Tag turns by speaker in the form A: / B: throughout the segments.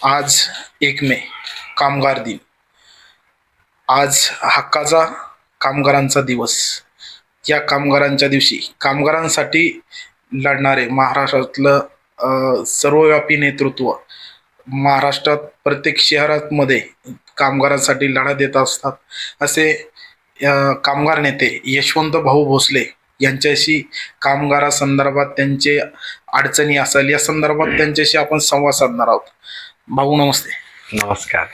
A: आज 1 मे कामगार दिन. आज हक्काचा कामगारांचा दिवस. या कामगारांच्या दिवशी कामगारांसाठी लढणारे महाराष्ट्रातलं सर्वव्यापी नेतृत्व, महाराष्ट्रात प्रत्येक शहरामध्ये कामगारांसाठी लढा देत असतात. असे कामगार नेते यशवंत भाऊ भोसले यांच्याशी कामगारासंदर्भात त्यांचे अडचणी असेल या संदर्भात त्यांच्याशी आपण संवाद साधणार आहोत. भाऊ नमस्ते.
B: नमस्कार.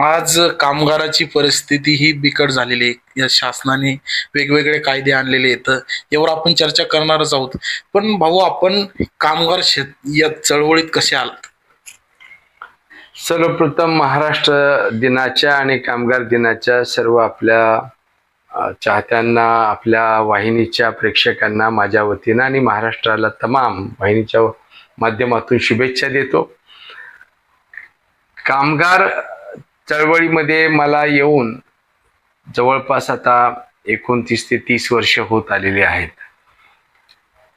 A: आज कामगाराची परिस्थिती ही बिकट झालेली आहे. या शासनाने वेगवेगळे कायदे आणलेले आहेत, यावर आपण चर्चा करणारच आहोत. पण भाऊ, आपण कामगार या चळवळीत कसे आलात?
B: सर्वप्रथम महाराष्ट्र दिनाच्या आणि कामगार दिनाच्या सर्व आपल्या चाहत्यांना, आपल्या वाहिनीच्या प्रेक्षकांना माझ्या वतीनं आणि महाराष्ट्राला तमाम वाहिनीच्या माध्यमातून शुभेच्छा देतो. कामगार चळवळीमध्ये मला येऊन जवळपास आता 29 ते 30 वर्ष होत आलेली आहेत.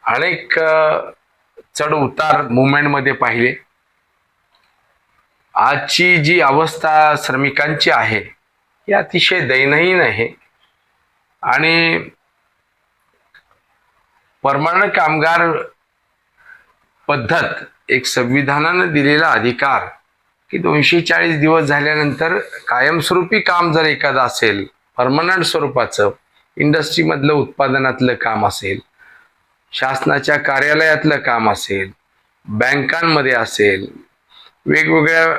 B: अनेक चढ उतार मुवमेंटमध्ये पाहिले. आजची जी अवस्था श्रमिकांची आहे ही अतिशय दयनीय आहे आणि परमनंट कामगार पद्धत एक संविधानानं दिलेला अधिकार की 240 दिवस झाल्यानंतर कायमस्वरूपी काम जर एखादं असेल, परमनंट स्वरूपाचं, इंडस्ट्रीमधलं उत्पादनातलं काम असेल, शासनाच्या कार्यालयातलं काम असेल, बँकांमध्ये असेल, वेगवेगळ्या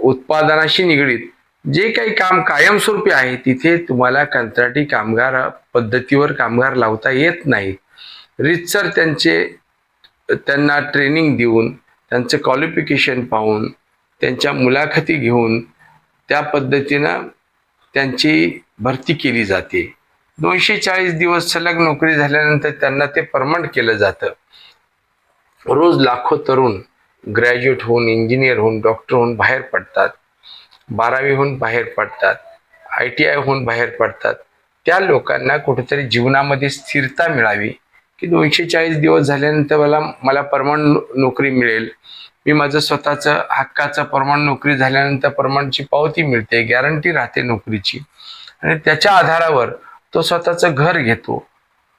B: उत्पादनाशी निगडीत जे काही काम कायमस्वरूपी आहे तिथे तुम्हाला कंत्राटी कामगार पद्धतीवर कामगार लावता येत नाही. रीतसर त्यांना ट्रेनिंग देऊन, त्यांचं क्वालिफिकेशन पाहून, त्यांच्या मुलाखती घेऊन त्या पद्धतीनं त्यांची भरती केली जाते. 240 दिवस सलग नोकरी झाल्यानंतर त्यांना ते परमनंट केलं जातं. रोज लाखो तरुण ग्रॅज्युएट होऊन, इंजिनियर होऊन, डॉक्टर होऊन बाहेर पडतात, 12वी होऊन बाहेर पडतात, ITI होऊन बाहेर पडतात. त्या लोकांना कुठेतरी जीवनामध्ये स्थिरता मिळावी की 240 दिवस झाल्यानंतर मला परमनंट नोकरी मिळेल, मी माझं स्वतःचं हक्काचं परमनंट नोकरी झाल्यानंतर परमनंटची पावती मिळते, गॅरंटी राहते नोकरीची, आणि त्याच्या आधारावर तो स्वतःचं घर घेतो,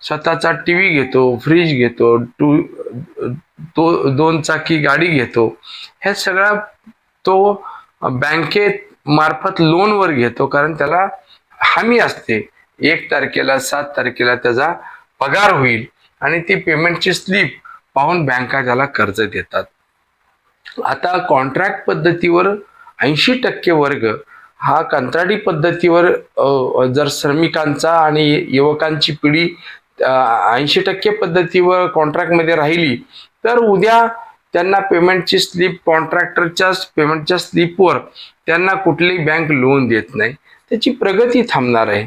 B: स्वतःचा TV घेतो, फ्रीज घेतो, तो 2 चाकी गाडी घेतो. हे सगळं तो बँकेत मार्फत लोनवर घेतो, कारण त्याला हमी असते 1 तारखेला 7 तारखेला त्याचा पगार होईल आणि ती पेमेंटची स्लिप पाहून बँका त्याला कर्ज देतात. आता कॉन्ट्रॅक्ट पद्धतीवर 80% वर्ग हा कंत्राटी पद्धतीवर जर श्रमिकांचा आणि युवकांची पिढी 80% पद्धतीवर कॉन्ट्रॅक्टमध्ये राहिली तर उद्या त्यांना पेमेंटची स्लिप, कॉन्ट्रॅक्टरच्या पेमेंटच्या स्लिपवर त्यांना कुठलीही बँक लोन देत नाही. त्याची प्रगती थांबणार आहे.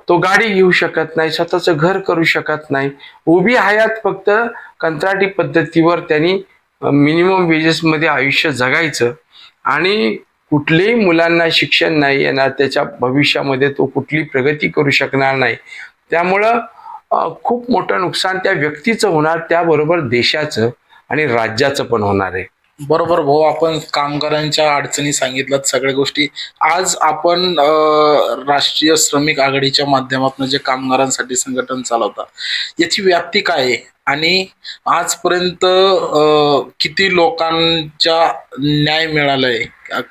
B: तो गाडी घेऊ शकत नाही, स्वतःचं घर करू शकत नाही. उभी हयात फक्त कंत्राटी पद्धतीवर त्यांनी मिनिमम वेजेसमध्ये आयुष्य जगायचं आणि कुठल्याही मुलांना शिक्षण नाही येणार, त्याच्या भविष्यामध्ये तो कुठली प्रगती करू शकणार नाही. त्यामुळं खूप मोठं नुकसान त्या व्यक्तीचं होणार, त्याबरोबर देशाचं आणि राज्याचं पण होणार आहे.
A: बरोबर भाऊ, आपण कामगारांच्या अडचणी सांगितल्यात सगळ्या गोष्टी. आज आपण राष्ट्रीय श्रमिक आघाडीच्या माध्यमातून जे कामगारांसाठी संघटन चालवता, याची व्याप्ती काय आहे आणि आजपर्यंत किती लोकांच्या न्याय मिळालाय,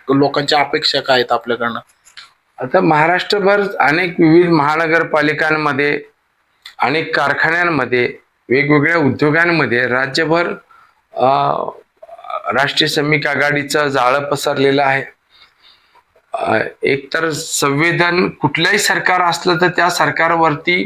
A: लोकांच्या अपेक्षा काय आहेत आपल्याकडनं?
B: आता महाराष्ट्रभर अनेक विविध महानगरपालिकांमध्ये, अनेक कारखान्यांमध्ये, वेगवेगळ्या उद्योगांमध्ये राज्यभर राष्ट्रीय श्रमिक आघाडीचं जाळं पसरलेलं आहे. एकतर संवेदन कुठलंही सरकार असलं तर त्या सरकारवरती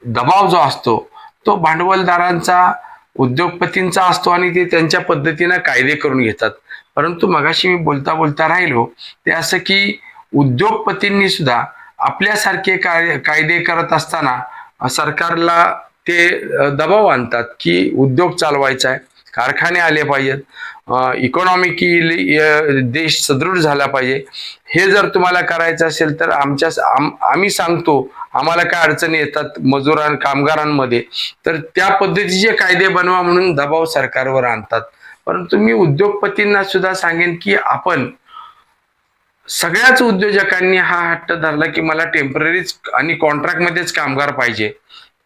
B: दबाव जो असतो तो भांडवलदारांचा, उद्योगपतींचा असतो आणि ते त्यांच्या पद्धतीनं कायदे करून घेतात. परंतु मगाशी मी बोलता बोलता राहिलो ते असं की उद्योगपतींनी सुद्धा आपल्यासारखे कायदे करत असताना सरकारला ते दबाव आणतात की उद्योग चालवायचा आहे, कारखाने आले पाहिजेत, इकॉनॉमिकली देश सदृढ झाला पाहिजे. हे जर तुम्हाला करायचं असेल तर आम्ही सांगतो आम्हाला काय अडचणी येतात कामगारांमध्ये, तर त्या पद्धतीचे कायदे बनवा म्हणून दबाव सरकारवर आणतात. परंतु मी उद्योगपतींना सुद्धा सांगेन की आपण सगळ्याच उद्योजकांनी हा हट्ट धरला की मला टेम्पररीच आणि कॉन्ट्रॅक्टमध्येच कामगार पाहिजे,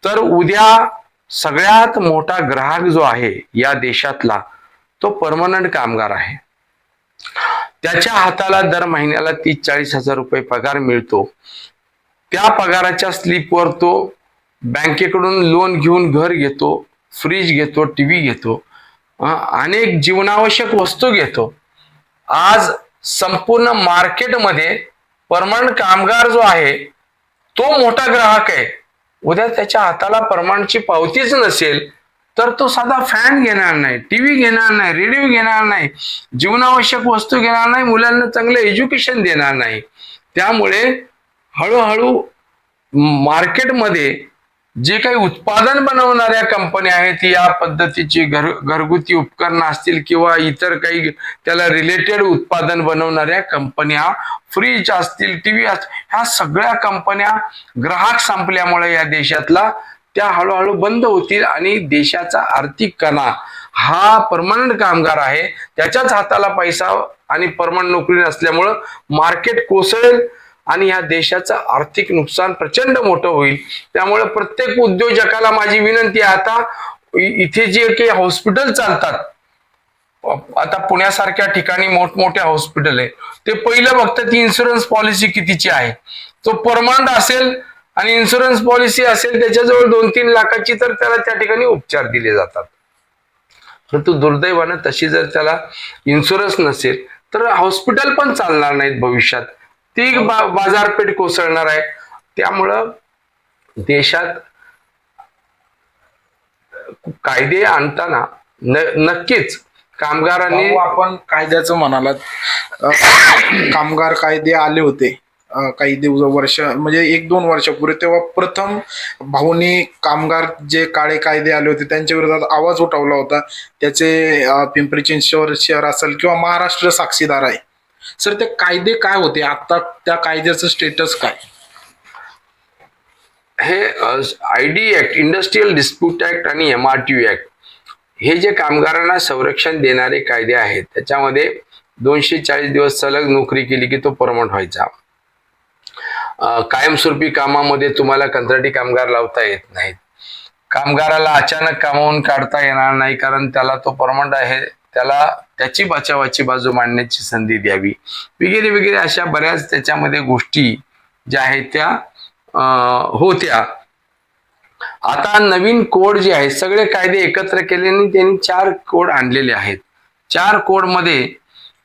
B: तर उद्या सगळ्यात मोठा ग्राहक जो आहे या देशातला तो परमनंट कामगार आहे. त्याच्या हाताला दर महिन्याला 30-40 हजार रुपये पगार मिळतो. त्या पगाराच्या स्लिपवर तो बँकेकडून लोन घेऊन घर घेतो, फ्रीज घेतो, टीव्ही घेतो, अनेक जीवनावश्यक वस्तू घेतो. आज संपूर्ण मार्केटमध्ये परमनंट कामगार जो आहे तो मोठा ग्राहक आहे. उद्या त्याच्या हाताला परमनंटची पावतीच नसेल तर तो साधा फॅन घेणार नाही, टीव्ही घेणार नाही, रेडिओ घेणार नाही, जीवनावश्यक वस्तू घेणार नाही, मुलांना चांगलं एज्युकेशन देणार नाही. त्यामुळे हळूहळू मार्केटमध्ये जे काही उत्पादन बनवणाऱ्या कंपन्या आहेत, या पद्धतीची घरगुती उपकरणं असतील किंवा इतर काही त्याला रिलेटेड उत्पादन बनवणाऱ्या कंपन्या, फ्रीज असतील, टीव्ही असतील, ह्या सगळ्या कंपन्या ग्राहक संपल्यामुळे या देशातला त्या हळूहळू बंद होतील आणि देशाचा आर्थिक कणा हा परमनंट कामगार आहे. त्याच्याच हाताला पैसा आणि परमनंट नोकरी नसल्यामुळं मार्केट कोसळेल आणि या देशाचं आर्थिक नुकसान प्रचंड मोठं होईल. त्यामुळे प्रत्येक उद्योजकाला माझी विनंती आहे, आता इथे जे काही हॉस्पिटल चालतात, आता पुण्यासारख्या ठिकाणी मोठमोठे हॉस्पिटल आहे, ते पहिलं बघतात इन्शुरन्स पॉलिसी कितीची आहे. तो परमनंट असेल आणि इन्शुरन्स पॉलिसी असेल त्याच्याजवळ 2-3 लाखाची, तर त्याला त्या ठिकाणी उपचार दिले जातात. परंतु दुर्दैवानं तशी जर त्याला इन्शुरन्स नसेल तर हॉस्पिटल पण चालणार नाहीत भविष्यात, ती बाजारपेठ कोसळणार आहे. त्यामुळं देशात कायदे आणताना नक्कीच कामगारांनी,
A: आपण कायद्याचं म्हणालात, कामगार कायदे आले होते काही वर्ष, म्हणजे 1-2 वर्षापूर्वी, तेव्हा प्रथम भाऊनी कामगार जे काळे कायदे आले होते त्यांच्या विरोधात आवाज उठवला होता. त्याचे पिंपरी चिंचवड शहर असेल किंवा महाराष्ट्र साक्षीदार आहे. सर, ते कायदे काय होते, आता त्या कायद्याचं स्टेटस काय?
B: हे ID act, industrial dispute act आणि MRTU ऍक्ट, हे जे कामगारांना संरक्षण देणारे कायदे आहेत, त्याच्यामध्ये 240 दिवस सलग नोकरी केली की तो परमनंट व्हायचा. कायमस्वरूपी कामामध्ये तुम्हाला कंत्राटी कामगार लावता येत नाहीत. कामगाराला अचानक कामावून काढता येणार नाही, कारण त्याला तो परमनंट आहे, त्याला त्याची बचावाची बाजू मांडण्याची संधी द्यावी, वगैरे वगैरे अशा बऱ्याच त्याच्यामध्ये गोष्टी ज्या आहेत त्या होत्या. आता नवीन कोड जे आहेत, सगळे कायदे एकत्र केल्याने त्यांनी 4 कोड आणलेले आहेत. 4 कोडमध्ये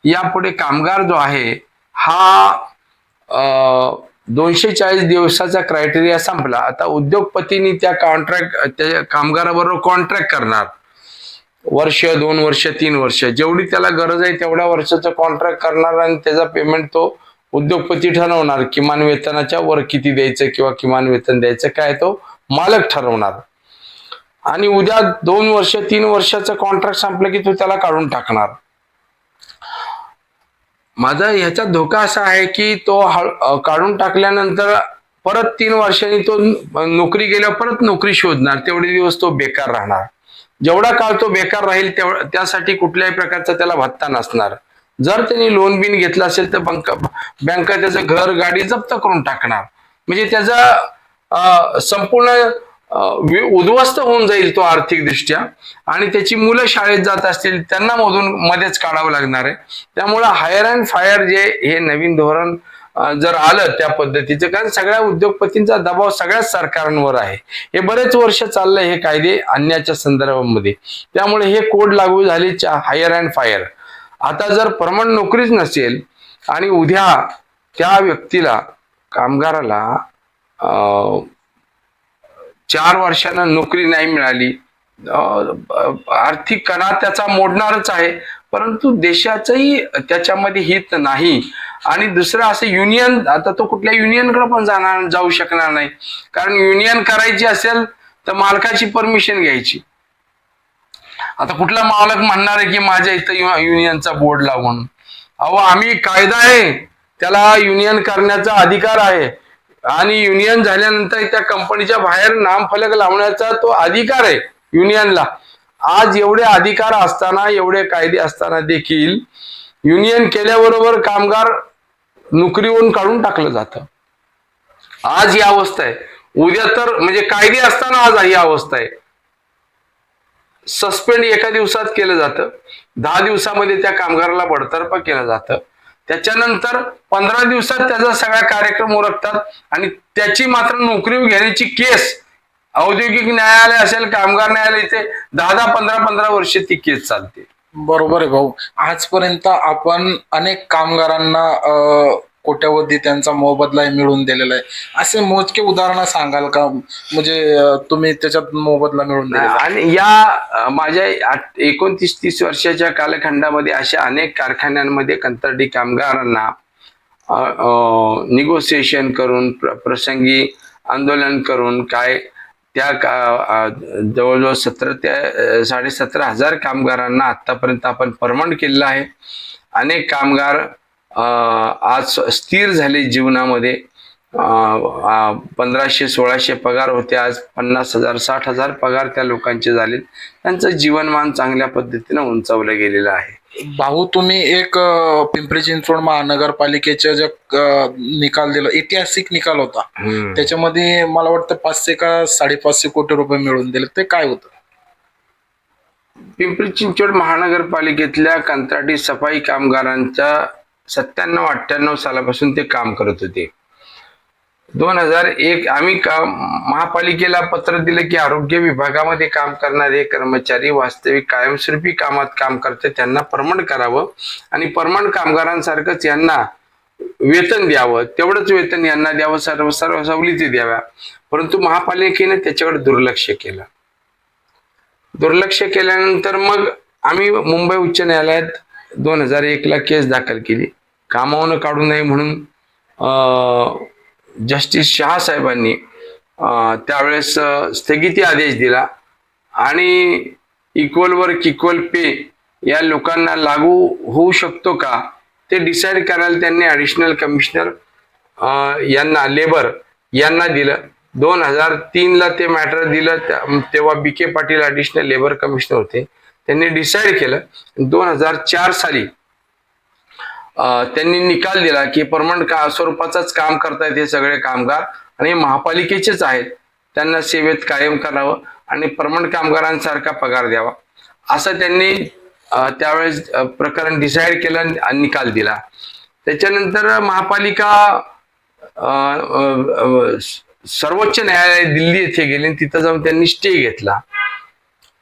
B: यापुढे कामगार जो आहे हा 240 दिवसाचा क्रायटेरिया संपला. आता उद्योगपतींनी त्या कामगाराबरोबर कॉन्ट्रॅक्ट करणार, 1, 2 वर्ष, 3 वर्ष, जेवढी त्याला गरज आहे तेवढ्या वर्षाचं कॉन्ट्रॅक्ट करणार आणि त्याचा पेमेंट तो उद्योगपती ठरवणार. किमान वेतनाच्या वर किती द्यायचं किंवा किमान वेतन द्यायचं काय तो मालक ठरवणार. आणि उद्या 2 वर्ष, 3 वर्षाचं कॉन्ट्रॅक्ट संपलं की तो त्याला काढून टाकणार. माझा ह्याचा धोका असा आहे की तो काढून टाकल्यानंतर परत 3 वर्षांनी तो नोकरी गेल्यावर परत नोकरी शोधणार, तेवढे दिवस तो बेकार राहणार. जेवढा काळ तो बेकार राहील त्यासाठी कुठल्याही प्रकारचा त्याला भत्ता नसणार. जर त्यांनी लोन बिन घेतलं असेल तर बँका त्याचं घर गाडी जप्त करून टाकणार. म्हणजे त्याचा संपूर्ण उद्ध्वस्त होऊन जाईल तो आर्थिकदृष्ट्या, आणि त्याची मुलं शाळेत जात असतील त्यांना मध्येच काढावं लागणार आहे. त्यामुळे हायर अँड फायर जे हे नवीन धोरण जर आलं त्या पद्धतीचं, कारण सगळ्या उद्योगपतींचा दबाव सगळ्याच सरकारांवर आहे. हे बरेच वर्ष चाललंय हे कायदे आणण्याच्या संदर्भामध्ये. त्यामुळे हे कोड लागू झाले हायर अँड फायर. आता जर परमनंट नोकरीच नसेल आणि उद्या त्या व्यक्तीला, कामगाराला 4 वर्षांना नोकरी नाही मिळाली, आर्थिक कणा त्याचा मोडणारच आहे, परंतु देशाचंही त्याच्यामध्ये हित नाही. आणि दुसरं असं युनियन, आता तो कुठल्या युनियनकडे पण जाऊ शकणार नाही, कारण युनियन करायची असेल तर मालकाची परमिशन घ्यायची. आता कुठला मालक म्हणणार आहे की माझ्या इथं युनियनचा बोर्ड लावून? अहो, आम्ही कायदा आहे त्याला युनियन करण्याचा अधिकार आहे. आणि युनियन झाल्यानंतर त्या कंपनीच्या बाहेर नामफलक लावण्याचा तो अधिकार आहे युनियनला. आज एवढे अधिकार असताना, एवढे कायदे असताना देखील युनियन केल्याबरोबर कामगार नोकरीवरून काढून टाकलं जातं. आज ही अवस्था आहे. उद्या तर म्हणजे कायदे असताना आज ही अवस्था आहे. सस्पेंड एका दिवसात केलं जातं, 10 दिवसामध्ये त्या कामगाराला बडतर्फ केलं जातं, त्याच्यानंतर 15 दिवसात त्याचा सगळा कार्यक्रम उरकतात आणि त्याची मात्र नोकरी घेण्याची केस औद्योगिक न्यायालय असेल, कामगार न्यायालय, इथे 10-10, 15-15 वर्ष ती केस चालते.
A: बरोबर आहे भाऊ. आजपर्यंत आपण अनेक कामगारांना कोट्यावधी त्यांचा मोबदला मिळवून दिलेला आहे. असे मोजके उदाहरण सांगाल का, म्हणजे तुम्ही त्याच्यात मोबदला मिळवून दिलेला आहे?
B: आणि या माझ्या 29-30 वर्षाच्या कालखंडामध्ये अशा अनेक कारखान्यांमध्ये कंत्राटी कामगारांना निगोसिएशन करून, प्रसंगी आंदोलन करून काय त्या जवळजवळ 17 ते 17,500 कामगारांना आतापर्यंत आपण परमनंट केलेलं आहे. अनेक कामगार आज स्थिर झाले जीवनामध्ये. 1500-1600 पगार होते, आज 50,000 60,000 पगार त्या लोकांचे झाले. त्यांचं जीवनमान चांगल्या पद्धतीने उंचावलं गेलेलं आहे.
A: भाऊ, तुम्ही एक पिंपरी चिंचवड महानगरपालिकेचा जे निकाल दिला, ऐतिहासिक निकाल होता, त्याच्यामध्ये मला वाटतं 500 का 550 कोटी रुपये मिळवून दिले. ते काय होतं?
B: पिंपरी चिंचवड महानगरपालिकेतल्या कंत्राटी सफाई कामगारांच्या 97-98 सालापासून ते काम करत होते. 2001 आम्ही महापालिकेला पत्र दिलं की आरोग्य विभागामध्ये काम करणारे कर्मचारी वास्तविक कायमस्वरूपी कामात काम करते त्यांना परमनंट करावं आणि परमनंट कामगारांसारखंच यांना वेतन द्यावं, तेवढंच वेतन यांना द्यावं, सर्व सवलती द्याव्या. परंतु महापालिकेने त्याच्याकडे दुर्लक्ष केलं. दुर्लक्ष केल्यानंतर मग आम्ही मुंबई उच्च न्यायालयात 2001 केस दाखल केली. कामावून काढू नये म्हणून जस्टिस शहा साहेबांनी त्यावेळेस स्थगिती आदेश दिला आणि इक्वल वर्क इक्वल पे या लोकांना लागू होऊ शकतो का ते डिसाईड करायला त्यांनी ॲडिशनल कमिशनर यांना, लेबर यांना दिलं. 2003 ते मॅटर दिलं. तेव्हा BK Patil additional labour commissioner होते. त्यांनी डिसाईड केलं. 2004 साली त्यांनी निकाल दिला की परमनंट स्वरूपाचाच काम करतायत हे सगळे कामगार आणि महापालिकेचेच आहेत, त्यांना सेवेत कायम करावं आणि परमनंट कामगारांसारखा पगार द्यावा, असं त्यांनी त्यावेळेस प्रकरण डिसाईड केलं आणि निकाल दिला. त्याच्यानंतर महापालिका सर्वोच्च न्यायालय दिल्ली येथे गेले. तिथं जाऊन त्यांनी स्टे घेतला.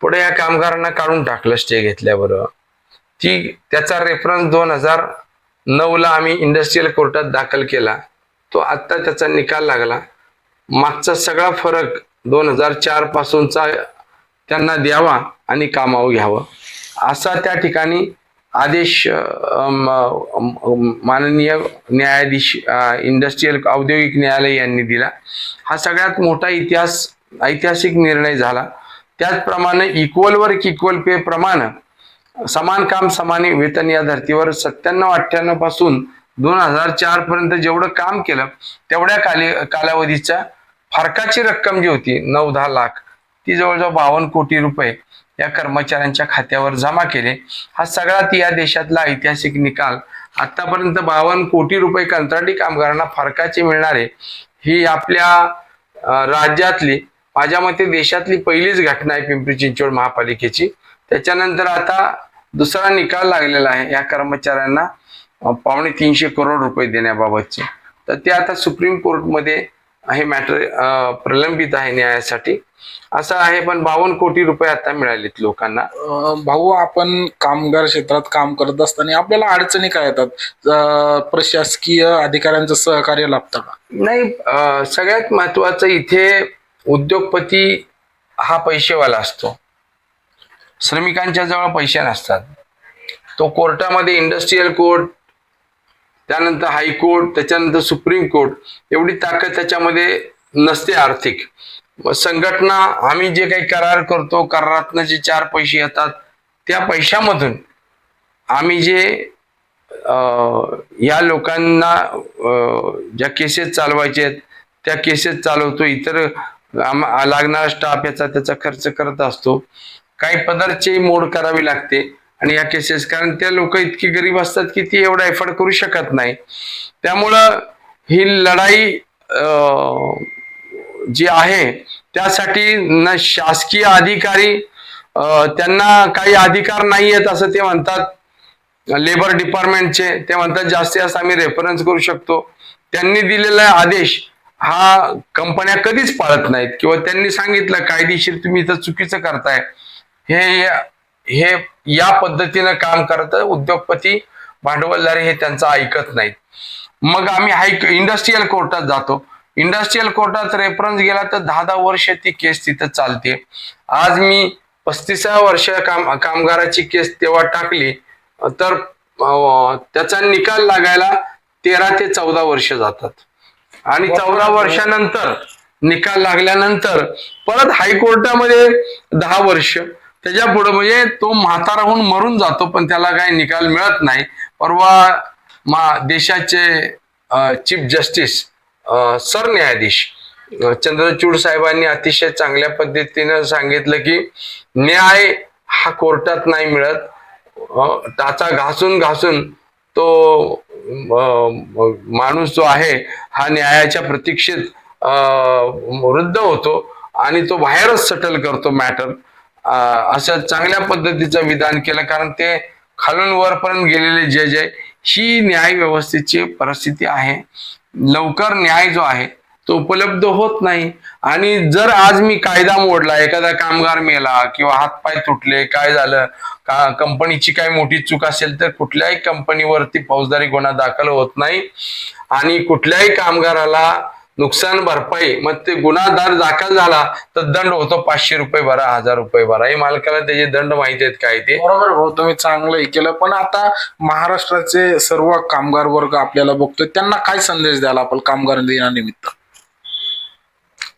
B: पुढे या कामगारांना काढून टाकलं स्टे घेतल्याबरोबर. त्याचा रेफरन्स 2009 आम्ही इंडस्ट्रियल कोर्टात दाखल केला. तो आत्ता त्याचा निकाल लागला. मागचा सगळा फरक 2004 पासूनचा त्यांना द्यावा आणि कामावर घ्यावं असा त्या ठिकाणी आदेश माननीय न्यायाधीश इंडस्ट्रियल औद्योगिक न्यायालय यांनी दिला. हा सगळ्यात मोठा ऐतिहासिक निर्णय झाला. त्याचप्रमाणे इक्वल वर्क इक्वल पे प्रमाणे समान काम समान वेतन या धर्तीवर 97-98 पासून 2004 पर्यंत जेवढं काम केलं तेवढ्या कालावधीच्या फरकाची रक्कम जी होती 9-10 लाख, ती जवळजवळ 52 कोटी रुपये या कर्मचाऱ्यांच्या खात्यावर जमा केले. हा सगळ्यात या देशातला ऐतिहासिक निकाल. आतापर्यंत 52 कोटी रुपये कंत्राटी कामगारांना फरकाचे मिळणारे ही आपल्या राज्यातली, माझ्या मते देशातली पहिलीच घटना आहे पिंपरी चिंचवड महापालिकेची. त्याच्यानंतर आता दुसरा निकाल लागलेला आहे या कर्मचाऱ्यांना 250 करोड रुपये देण्याबाबतचे. तर ते आता सुप्रीम कोर्टमध्ये हे मॅटर प्रलंबित आहे न्यायासाठी, असं आहे. पण 52 कोटी रुपये आता मिळालेत लोकांना.
A: भाऊ, आपण कामगार क्षेत्रात काम करत असताना आपल्याला अडचणी काय येतात? प्रशासकीय अधिकाऱ्यांचं सहकार्य लाभतं का?
B: नाही, सगळ्यात महत्वाचं इथे उद्योगपती हा पैसेवाला असतो. श्रमिकांच्या जवळ पैसे नसतात. तो कोर्टामध्ये इंडस्ट्रियल कोर्ट, त्यानंतर हायकोर्ट, त्याच्यानंतर सुप्रीम कोर्ट, एवढी ताकद त्याच्यामध्ये नसते आर्थिक. संघटना आम्ही जे काही करार करतो, करारातनं जे 4 पैसे येतात त्या पैशामधून आम्ही जे या लोकांना ज्या केसेस चालवायचे आहेत त्या केसेस चालवतो, इतर लागणारा स्टाफ याचा त्याचा खर्च करत असतो, काही पदरची मोड करावी लागते आणि या केसेस, कारण त्या लोक इतकी गरीब असतात की ती एवढा एफर्ट करू शकत नाही. त्यामुळं ही लढाई जी आहे त्यासाठी न शासकीय अधिकारी त्यांना काही अधिकार नाही आहेत असं ते म्हणतात. लेबर डिपार्टमेंटचे ते म्हणतात जास्तीत जास्त आम्ही रेफरन्स करू शकतो. त्यांनी दिलेला आदेश हा कंपन्या कधीच पाळत नाहीत, किंवा त्यांनी सांगितलं कायदेशीर तुम्ही इथं चुकीचं करताय, हे हे या पद्धतीनं काम करत उद्योगपती भांडवलदारी हे त्यांचं ऐकत नाहीत. मग आम्ही इंडस्ट्रीयल कोर्टात जातो. इंडस्ट्रीयल कोर्टात रेफरन्स गेला तर 10-10 वर्ष ती केस तिथं चालते. आज मी 35व्या वर्ष कामगाराची केस तेव्हा टाकली तर त्याचा निकाल लागायला 13 ते 14 वर्ष जातात आणि 14 वर्षानंतर निकाल लागल्यानंतर परत हायकोर्टामध्ये 10 वर्ष, त्याच्या पुढे म्हणजे तो म्हातारा होऊन मरून जातो पण त्याला काही निकाल मिळत नाही. परवा देशाचे चीफ जस्टिस सरन्यायाधीश चंद्रचूड साहेबांनी अतिशय चांगल्या पद्धतीनं सांगितलं की न्याय हा कोर्टात नाही मिळत, टाचा घासून घासून तो माणूस जो आहे हा न्यायाच्या प्रतीक्षेत वृद्ध होतो आणि तो बाहेरच सेटल करतो मॅटर. असं चांगल्या पद्धतीचं विधान केलं, कारण ते खालून वरपर्यंत गेलेले जज आहे. ही न्याय व्यवस्थेची परिस्थिती आहे. लवकर न्याय जो आहे तो उपलब्ध होत नाही. आणि जर आज मी कायदा मोडला, एखादा कामगार मेला किंवा हातपाय तुटले, काय झालं, कंपनीची काही मोठी चूक असेल तर कुठल्याही कंपनीवरती फौजदारी गुन्हा दाखल होत नाही आणि कुठल्याही कामगाराला नुकसान भरपाई, मग ते गुन्हा दाखल झाला तर दंड होतो 500 रुपये भरा, 1000 रुपये भरा. हे मालकाला त्याचे दंड माहिती आहेत काय ते.
A: बरोबर भाऊ, तुम्ही चांगलंही केलं. पण आता महाराष्ट्राचे सर्व कामगार वर्ग आपल्याला बघतोय, त्यांना काय संदेश द्याल आपण कामगार दिनानिमित्त?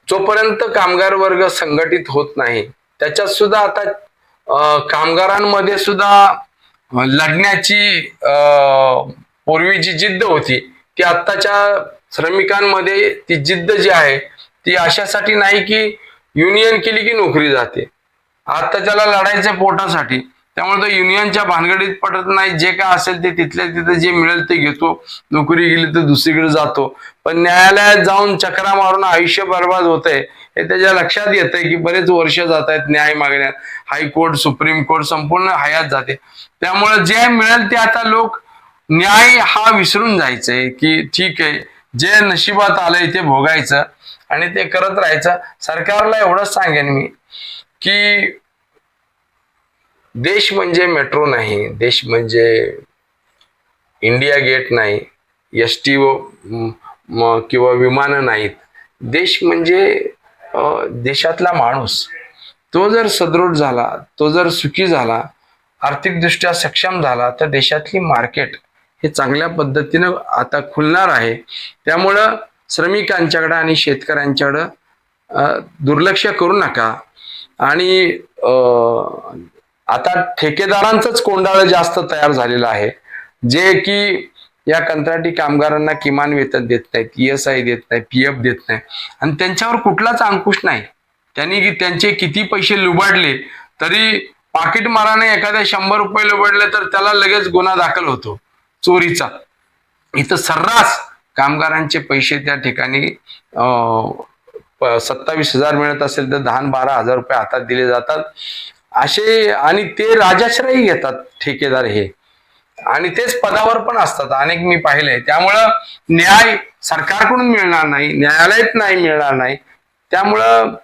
B: जोपर्यंत कामगार वर्ग संघटित होत नाही त्याच्यात सुद्धा आता कामगारांमध्ये सुद्धा लढण्याची पूर्वी जी जिद्द होती ती आत्ताच्या श्रमिकांमध्ये ती जिद्द जी आहे ती अशासाठी नाही की युनियन केली की नोकरी जाते. आता त्याला लढायचं पोटासाठी, त्यामुळे तो युनियनच्या भानगडीत पडत नाही. जे काय असेल ते तिथल्या तिथे जे मिळेल ते घेतो, नोकरी गेली तर दुसरीकडे जातो. पण न्यायालयात जाऊन चक्रा मारून आयुष्य बर्बाद होतंय हे त्याच्या लक्षात येतंय की बरेच वर्ष जात आहेत न्याय मागण्यात. हायकोर्ट, सुप्रीम कोर्ट संपूर्ण हयात जाते. त्यामुळे जे मिळेल ते आता लोक न्याय हा विसरून जायचंय की ठीक आहे जे नशिबात आलंय ते भोगायचं आणि ते करत राहायचं. सरकारला एवढंच सांगेन मी की देश म्हणजे मेट्रो नाही, देश म्हणजे इंडिया गेट नाही, एसटी किंवा विमानं नाहीत. देश म्हणजे देशातला माणूस. तो जर सदृढ झाला, तो जर सुखी झाला, आर्थिकदृष्ट्या सक्षम झाला तर देशातली मार्केट हे चांगल्या पद्धतीनं आता खुलणार आहे. त्यामुळं श्रमिकांच्याकडं आणि शेतकऱ्यांच्याकडं दुर्लक्ष करू नका. आणि आता ठेकेदारांचंच कोंडाळं जास्त तयार झालेलं आहे, जे की या कंत्राटी कामगारांना किमान वेतन देत नाहीत, ESI देत नाही, PF देत नाही आणि त्यांच्यावर कुठलाच अंकुश नाही. त्यांनी त्यांचे किती पैसे लुबाडले तरी पाकिट माराने एखाद्या 100 रुपये लुबाडले तर त्याला लगेच गुन्हा दाखल होतो चोरीचा. इथं सर्रास कामगारांचे पैसे त्या ठिकाणी 27,000 मिळत असेल तर 10-12 हजार रुपये हातात दिले जातात असे. आणि ते राजाश्रयी घेतात ठेकेदार हे, आणि तेच पदावर पण असतात अनेक मी पाहिले. त्यामुळं न्याय सरकारकडून मिळणार नाही, न्यायालयात नाही मिळणार नाही. त्यामुळं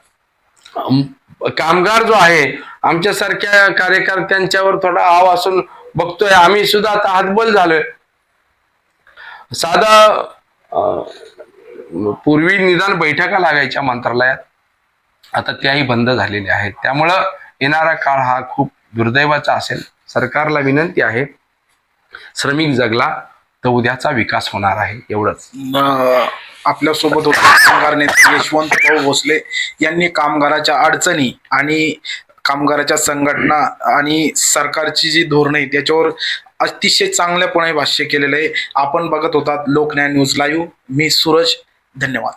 B: कामगार जो आहे आमच्यासारख्या कार्यकर्त्यांच्यावर थोडा आव असून बघतोय. आम्ही सुद्धा आता हातबल झालोय. साधा पूर्वी निदान बैठका लागायच्या मंत्रालयात, आता त्याही बंद झालेल्या आहेत. त्यामुळं येणारा काळ हा खूप दुर्दैवाचा असेल. सरकारला विनंती आहे, श्रमिक जगला तर उद्याचा विकास होणार आहे. एवढंच.
A: आपल्यासोबत होते कामगार नेते यशवंतराव भोसले यांनी कामगाराच्या अडचणी आणि कामगाराच्या संघटना आणि सरकारची जी धोरणे त्याच्यावर अतिशय चांगल्यापणे भाष्य केलेलं आहे. आपण बघत होतात लोकन्याय न्यूज लाईव्ह. मी सूरज. धन्यवाद.